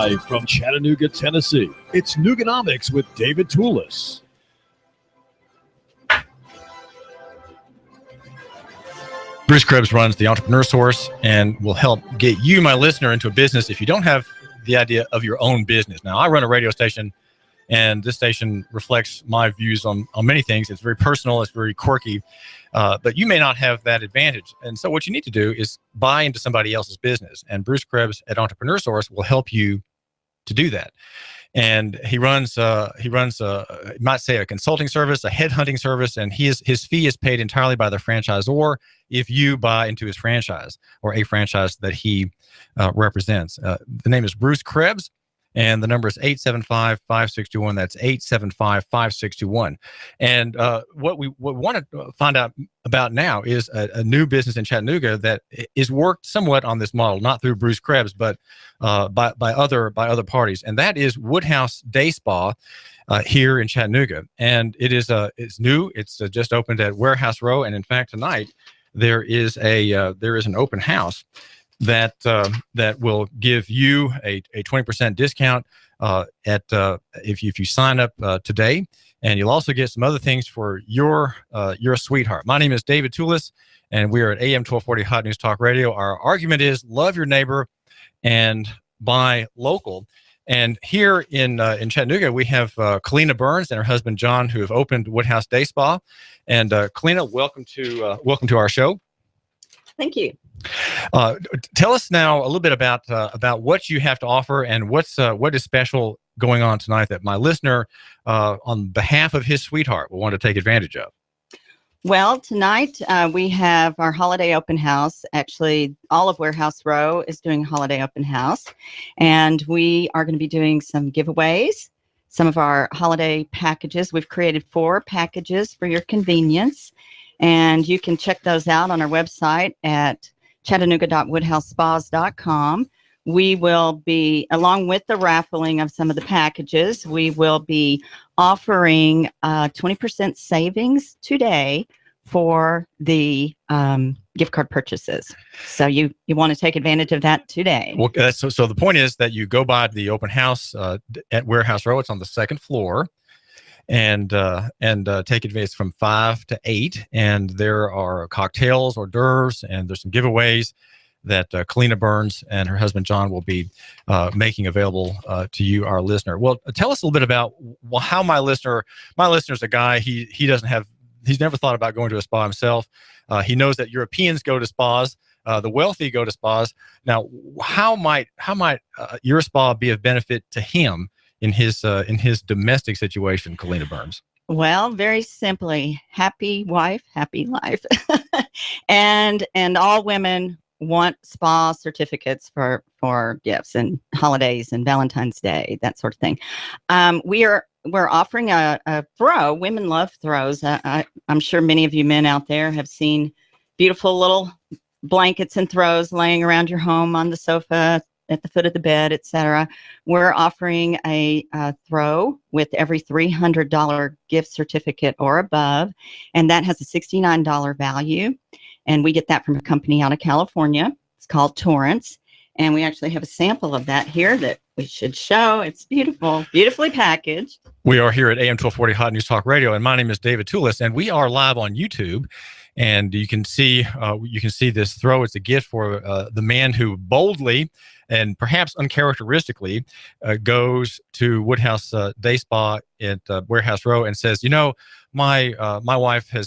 Live from Chattanooga, Tennessee, it's Nooganomics with David Tulis. Bruce Krebs runs the Entrepreneur Source and will help get you, my listener, into a business if you don't have the idea of your own business. Now, I run a radio station, and this station reflects my views on many things. It's very personal. It's very quirky, but you may not have that advantage. And so what you need to do is buy into somebody else's business. And Bruce Krebs at Entrepreneur Source will help you to do that. And he runs, you might say, a consulting service, a headhunting service, and his fee is paid entirely by the franchisor if you buy into his franchise or a franchise that he represents. The name is Bruce Krebs, and the number is 875-5621. That's 875-5621. And what we want to find out about now is a new business in Chattanooga that is worked somewhat on this model, not through Bruce Krebs, but by other parties, and that is Woodhouse Day Spa here in Chattanooga. And it's new. It's just opened at Warehouse Row, and in fact tonight there is an open house that will give you a 20% discount if you sign up today, and you'll also get some other things for your sweetheart. My name is David Tulis, and we are at AM 1240 Hot News Talk Radio. Our argument is love your neighbor and buy local. And here in Chattanooga, we have Calina Burns and her husband John, who have opened Woodhouse Day Spa. And Calina, welcome to our show. Thank you. Tell us now a little bit about what you have to offer and what is special going on tonight that my listener, on behalf of his sweetheart, will want to take advantage of. Well, tonight we have our holiday open house. Actually, all of Warehouse Row is doing a holiday open house, and we are going to be doing some giveaways, some of our holiday packages. We've created 4 packages for your convenience, and you can check those out on our website at chattanooga.woodhousespas.com. We will be, along with the raffling of some of the packages, we will be offering 20% savings today for the gift card purchases. So you want to take advantage of that today. Well, so the point is that you go by the open house at Warehouse Row. It's on the 2nd floor. And take advantage from 5 to 8. And there are cocktails, hors d'oeuvres, and there's some giveaways that Calina Burns and her husband John will be making available to you, our listener. Well, tell us a little bit about how my listener's a guy, he's never thought about going to a spa himself. He knows that Europeans go to spas, the wealthy go to spas. Now, how might your spa be of benefit to him in his domestic situation, Calina Burns? Well, very simply, happy wife, happy life. and all women want spa certificates for gifts and holidays and Valentine's Day, that sort of thing. We're offering a throw. Women love throws. I'm sure many of you men out there have seen beautiful little blankets and throws laying around your home on the sofa, at the foot of the bed, etc. We're offering a throw with every $300 gift certificate or above, and that has a $69 value. And we get that from a company out of California. It's called Torrance, and we actually have a sample of that here that we should show. It's beautiful, beautifully packaged. We are here at AM 1240 Hot News Talk Radio, and my name is David Tulis, and we are live on YouTube. And you can see this throw. It's a gift for the man who boldly and perhaps uncharacteristically goes to Woodhouse Day Spa at Warehouse Row and says, my wife I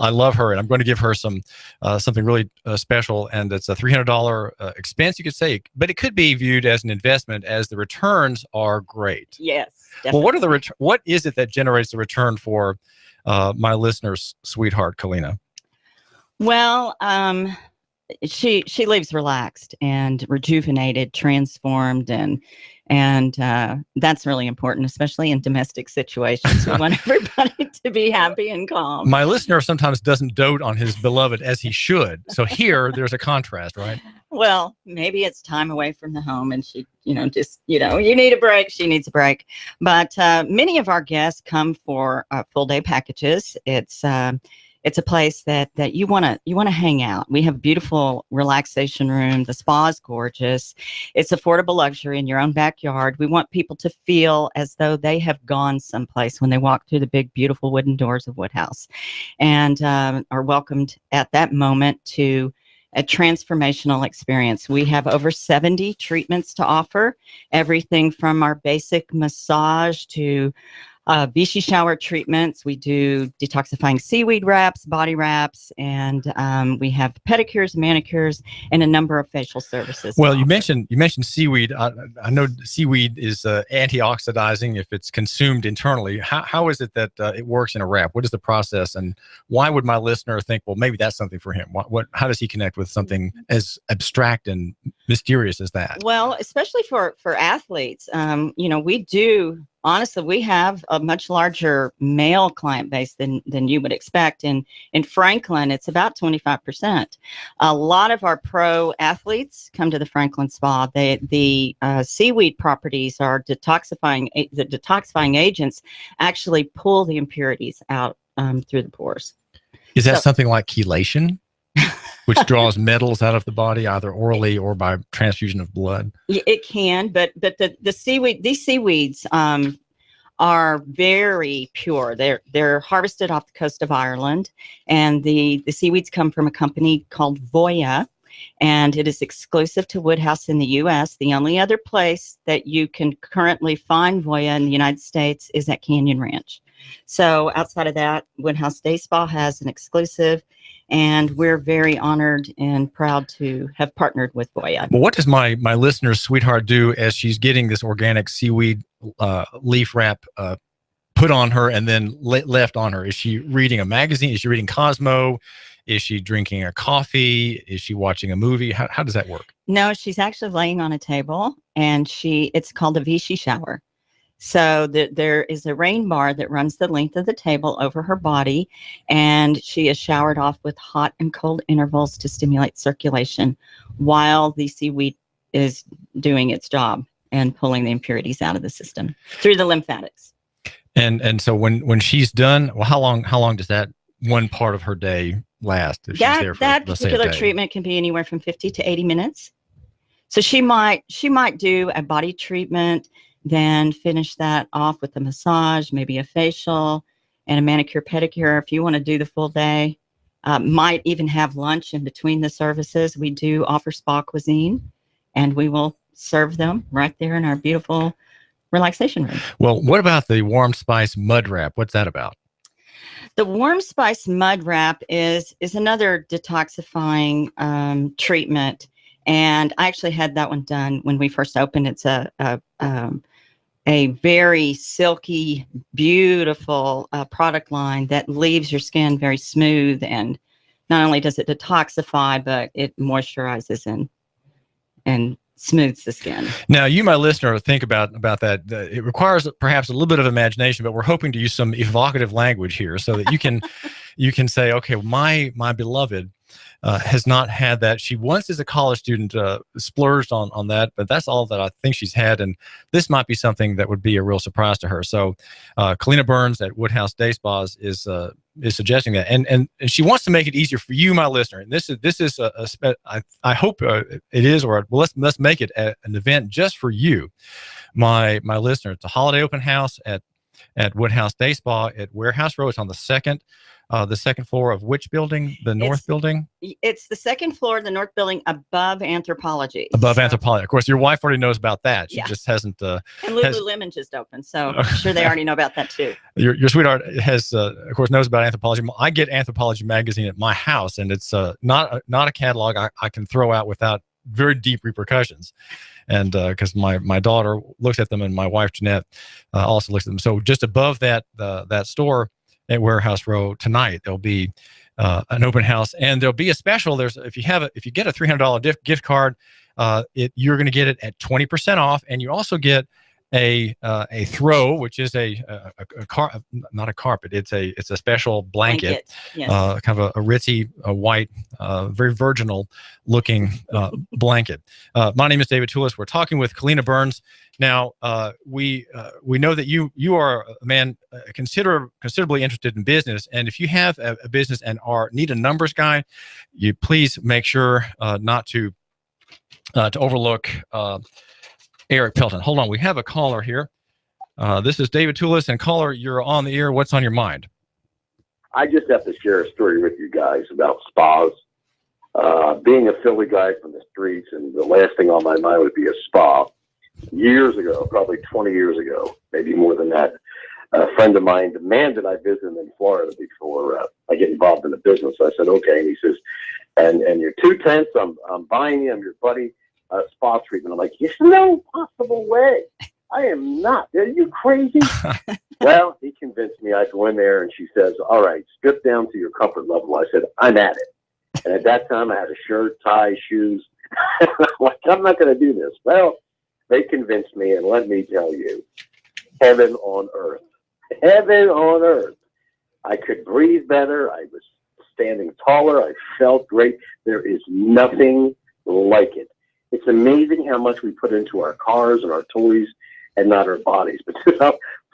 love her, and I'm going to give her something really special, and it's a $300 expense, you could say, but it could be viewed as an investment, as the returns are great. Yes, definitely. Well, what is it that generates the return for my listener's sweetheart, Calina? Well, she leaves relaxed and rejuvenated, transformed, and that's really important, especially in domestic situations. We want everybody to be happy and calm. My listener sometimes doesn't dote on his beloved as he should. So here, there's a contrast, right? Well, maybe it's time away from the home, and she, you need a break. She needs a break. But many of our guests come for full day packages. It's It's a place that you want to hang out. We have a beautiful relaxation room. The spa is gorgeous. It's affordable luxury in your own backyard. We want people to feel as though they have gone someplace when they walk through the big, beautiful wooden doors of Woodhouse, and are welcomed at that moment to a transformational experience. We have over 70 treatments to offer, everything from our basic massage to Vichy shower treatments. We do detoxifying seaweed wraps, body wraps, and we have pedicures, manicures, and a number of facial services. Well, you mentioned seaweed. I know seaweed is antioxidizing if it's consumed internally. How is it that it works in a wrap? What is the process, and why would my listener think, well, maybe that's something for him? How does he connect with something as abstract and mysterious as that? Well, especially for athletes, we do. Honestly, we have a much larger male client base than you would expect. In Franklin, it's about 25%. A lot of our pro athletes come to the Franklin Spa. The seaweed properties are detoxifying. The detoxifying agents actually pull the impurities out through the pores. Is that something like chelation? Which draws metals out of the body, either orally or by transfusion of blood? It can, but the seaweed, these seaweeds are very pure. They're harvested off the coast of Ireland, and the seaweeds come from a company called Voya, and it is exclusive to Woodhouse in the U.S. The only other place that you can currently find Voya in the United States is at Canyon Ranch. So outside of that, Woodhouse Day Spa has an exclusive, and we're very honored and proud to have partnered with Voya. Well, what does my listener's sweetheart do as she's getting this organic seaweed leaf wrap put on her and then left on her? Is she reading a magazine? Is she reading Cosmo? Is she drinking a coffee? Is she watching a movie? How does that work? No, she's actually laying on a table, and it's called a Vichy shower. So there is a rain bar that runs the length of the table over her body, and she is showered off with hot and cold intervals to stimulate circulation while the seaweed is doing its job and pulling the impurities out of the system through the lymphatics. And so when she's done, well, how long does that one part of her day last? If she's there for, that let's say, particular treatment can be anywhere from 50 to 80 minutes. So she might do a body treatment, then finish that off with a massage, maybe a facial and a manicure pedicure. If you want to do the full day, might even have lunch in between the services. We do offer spa cuisine, and we will serve them right there in our beautiful relaxation room. Well, what about the warm spice mud wrap? What's that about? The warm spice mud wrap is another detoxifying treatment, and I actually had that one done when we first opened. It's a very silky, beautiful product line that leaves your skin very smooth, and not only does it detoxify, but it moisturizes and smooths the skin. Now, you, my listener, think about that. It requires perhaps a little bit of imagination, but we're hoping to use some evocative language here so that you can say, okay, my beloved has not had that. She once, as a college student, splurged on that, but that's all that I think she's had, and this might be something that would be a real surprise to her. So, Calina Burns at Woodhouse Day Spas is suggesting that, and she wants to make it easier for you, my listener. And this is I hope it is, or well, let's make it an event just for you, my listener. It's a holiday open house at Woodhouse Day Spa at Warehouse Row. It's on the second floor of which building? The north building? It's the second floor of the north building above Anthropology. Above Anthropology. Of course, your wife already knows about that. She just hasn't. And Lululemon just opened, so I'm sure they already know about that too. Your sweetheart has, of course, knows about Anthropology. I get Anthropology magazine at my house, and it's not a catalog I can throw out without very deep repercussions. And because my daughter looks at them, and my wife Jeanette also looks at them. So just above that store at Warehouse Row tonight, there'll be an open house, and there'll be a special. If you get a $300 gift card, you're going to get it at 20% off, and you also get a throw, which is not a carpet. It's a special blanket. Yes. Kind of a ritzy, white, very virginal looking blanket. My name is David Tulis. We're talking with Calina Burns. Now, we know that you are a man considerably interested in business, and if you have a business and need a numbers guy, you please make sure not to overlook Eric Pelton. Hold on, we have a caller here. This is David Tulis, and caller, you're on the air. What's on your mind? I just have to share a story with you guys about spas. Being a Philly guy from the streets, and the last thing on my mind would be a spa. Years ago, probably 20 years ago, maybe more than that, a friend of mine demanded I visit him in Florida before I get involved in the business. I said, okay. And he says, and you're 2 tenths, I'm buying you, I'm your buddy, spa treatment. I'm like, there's no possible way. I am not. Are you crazy? Well, he convinced me. I go in there and she says, all right, strip down to your comfort level. I said, I'm at it. And at that time I had a shirt, tie, shoes. I'm like, I'm not going to do this. Well, they convinced me, and let me tell you, heaven on earth. Heaven on earth. I could breathe better. I was standing taller. I felt great. There is nothing like it. It's amazing how much we put into our cars and our toys and not our bodies. But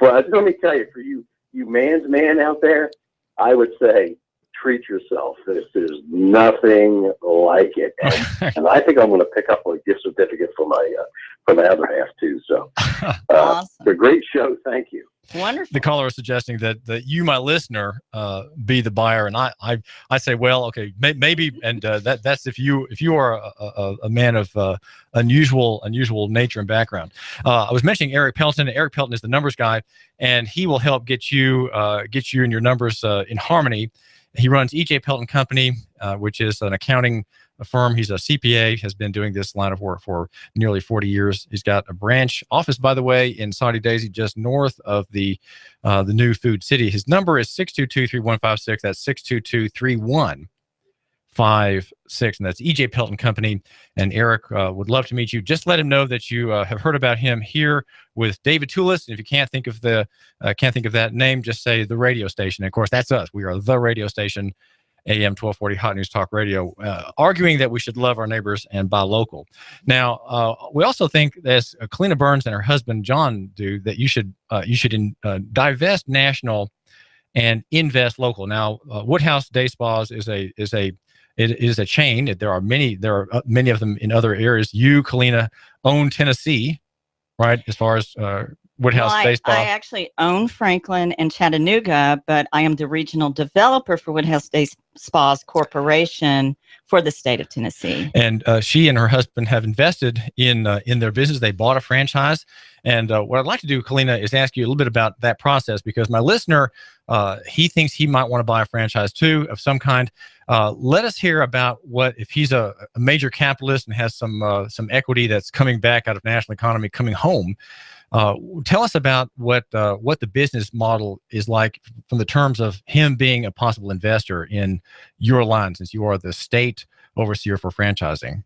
let me tell you, for you man's man out there, I would say, treat yourself. This is nothing like it. And I think I'm going to pick up a gift certificate for my other half too. So Awesome. It's a great show. Thank you. Wonderful. The caller is suggesting that you, my listener, be the buyer, and I say, well, okay, maybe, and that's if you are a man of unusual nature and background. I was mentioning Eric Pelton. Eric Pelton is the numbers guy, and he will help get you and your numbers in harmony. He runs E.J. Pelton Company, which is an accounting firm. He's a CPA, has been doing this line of work for nearly 40 years. He's got a branch office, by the way, in Saudi Daisy, just north of the new Food City. His number is 622-3156. That's 622-3156, and that's E.J. Pelton Company. And Eric would love to meet you. Just let him know that you have heard about him here with David Tulis. And if you can't think of that name, just say the radio station. And of course, that's us. We are the radio station, AM 1240 Hot News Talk Radio, arguing that we should love our neighbors and buy local. Now, we also think, as Calina Burns and her husband John do, that you should divest national and invest local. Now, Woodhouse Day Spas is a chain. There are many of them in other areas. You, Calina, own Tennessee, right? As far as Woodhouse Day Spa. I actually own Franklin and Chattanooga, but I am the regional developer for Woodhouse Day Spas Corporation for the state of Tennessee. And she and her husband have invested in their business. They bought a franchise. And what I'd like to do, Calina, is ask you a little bit about that process, because my listener, he thinks he might want to buy a franchise too of some kind. Let us hear about if he's a major capitalist and has some equity that's coming back out of national economy, coming home. Tell us about what the business model is like from the terms of him being a possible investor in your line, since you are the state overseer for franchising.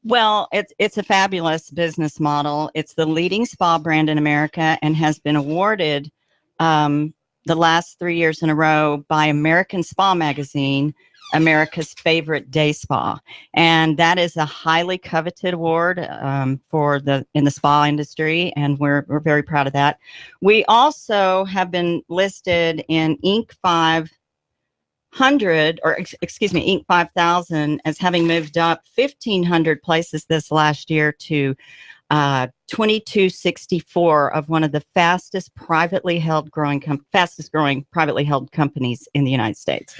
Well, it's a fabulous business model. It's the leading spa brand in America and has been awarded the last 3 years in a row by American Spa Magazine, America's favorite day spa. And that is a highly coveted award in the spa industry, and we're very proud of that. We also have been listed in Inc. 500, or excuse me, Inc. 5000, as having moved up 1,500 places this last year to 2264 of one of the fastest growing privately held companies in the United States.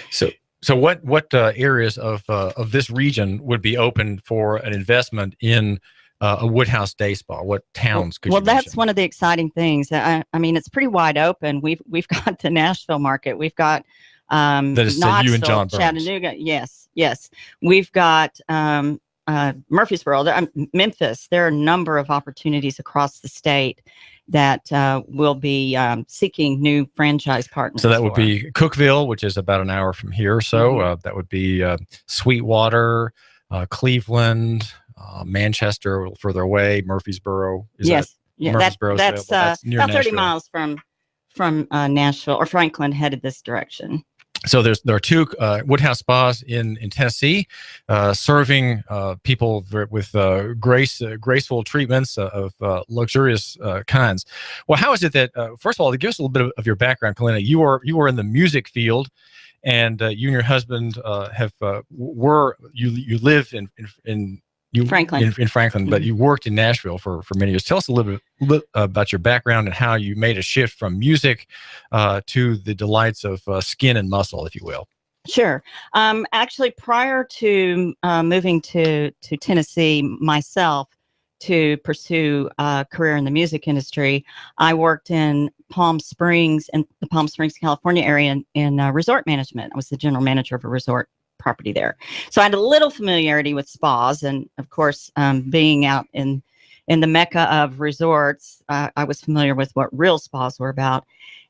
So what areas of this region would be open for an investment in a Woodhouse Day Spa? What towns could you mention? Well, that's one of the exciting things. I mean, it's pretty wide open. We've got the Nashville market. We've got Knoxville, you and John Burns. Chattanooga. Yes. We've got Murfreesboro, Memphis. There are a number of opportunities across the state that will be seeking new franchise partners. So that would be Cookeville, which is about an hour from here. So that would be Sweetwater, Cleveland, Manchester, a little further away, Murfreesboro. Yes. Yeah, Murfreesboro. that's near about 30 Nashville. miles from Nashville, or Franklin, headed this direction. So there are two Woodhouse spas in Tennessee, serving people with graceful treatments of luxurious kinds. Well, how is it that first of all, to give us a little bit of your background, Calina, you were in the music field, and you and your husband you live in Franklin. In Franklin, but you worked in Nashville for many years. Tell us a little bit about your background and how you made a shift from music to the delights of skin and muscle, if you will. Sure. Actually, prior to moving to Tennessee myself to pursue a career in the music industry, I worked in Palm Springs, California area in resort management. I was the general manager of a resort property there. So I had a little familiarity with spas, and of course, being out in the mecca of resorts, I was familiar with what real spas were about.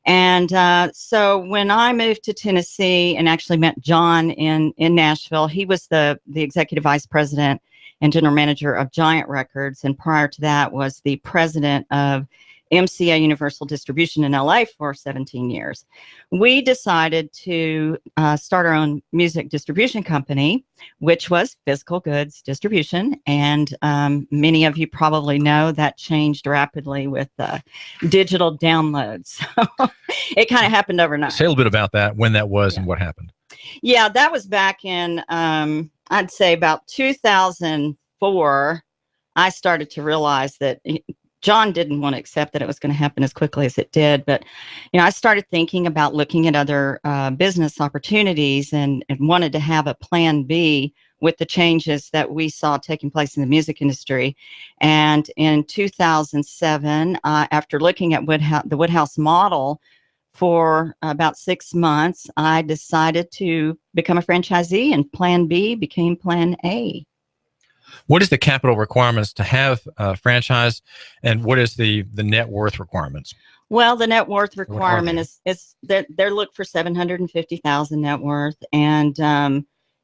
And so when I moved to Tennessee and actually met John in Nashville, he was the executive vice president and general manager of Giant Records, and prior to that was the president of MCA Universal Distribution in LA for 17 years. We decided to start our own music distribution company, which was physical goods distribution. And many of you probably know that changed rapidly with digital downloads. So it kind of happened overnight. Say a little bit about that, when that was, and what happened. Yeah, that was back in, I'd say about 2004. I started to realize that John didn't want to accept that it was going to happen as quickly as it did. But, I started thinking about looking at other business opportunities and wanted to have a plan B with the changes that we saw taking place in the music industry. And in 2007, after looking at the Woodhouse model for about 6 months, I decided to become a franchisee, and plan B became plan A. What is the capital requirements to have a franchise, and what is the net worth requirements? Well, the net worth requirement is they're look for $750,000 net worth, and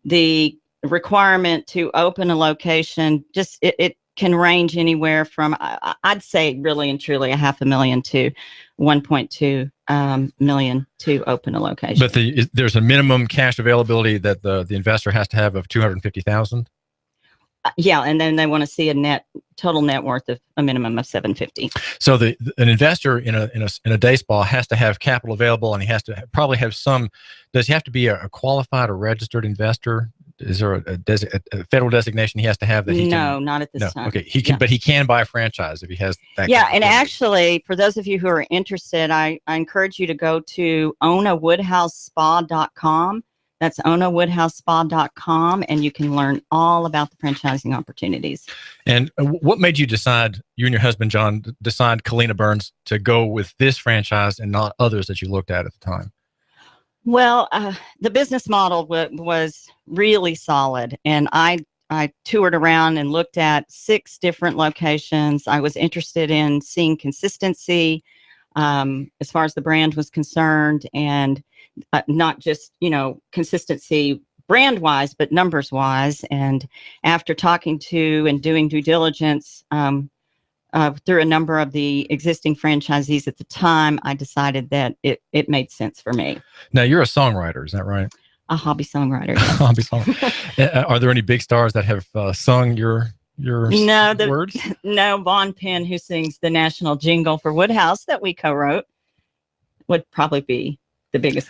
the requirement to open a location just it can range anywhere from I'd say really and truly $500,000 to $1.2 million to open a location. But there's a minimum cash availability that the investor has to have of $250,000. Yeah, and then they want to see a total net worth of a minimum of $750,000. So an investor in a day spa has to have capital available, and he has to probably have some. Does he have to be a qualified or registered investor? Is there a federal designation he has to have that he No, can? not at this time. Okay, he can, but he can buy a franchise if he has that. Yeah, and actually, for those of you who are interested, I encourage you to go to onawoodhousespa.com. That's onawoodhousespa.com, and you can learn all about the franchising opportunities. And what made you decide, you and your husband, John, decide Calina Burns to go with this franchise and not others that you looked at the time? Well, the business model was really solid, and I toured around and looked at 6 different locations. I was interested in seeing consistency as far as the brand was concerned, and not just, consistency brand-wise, but numbers-wise. And after talking to and doing due diligence through a number of the existing franchisees at the time, I decided that it made sense for me. Now, you're a songwriter, is that right? A hobby songwriter. Yes. Hobby songwriter. Are there any big stars that have sung your words? No, Vaughn Penn, who sings the national jingle for Woodhouse that we co-wrote, would probably be the biggest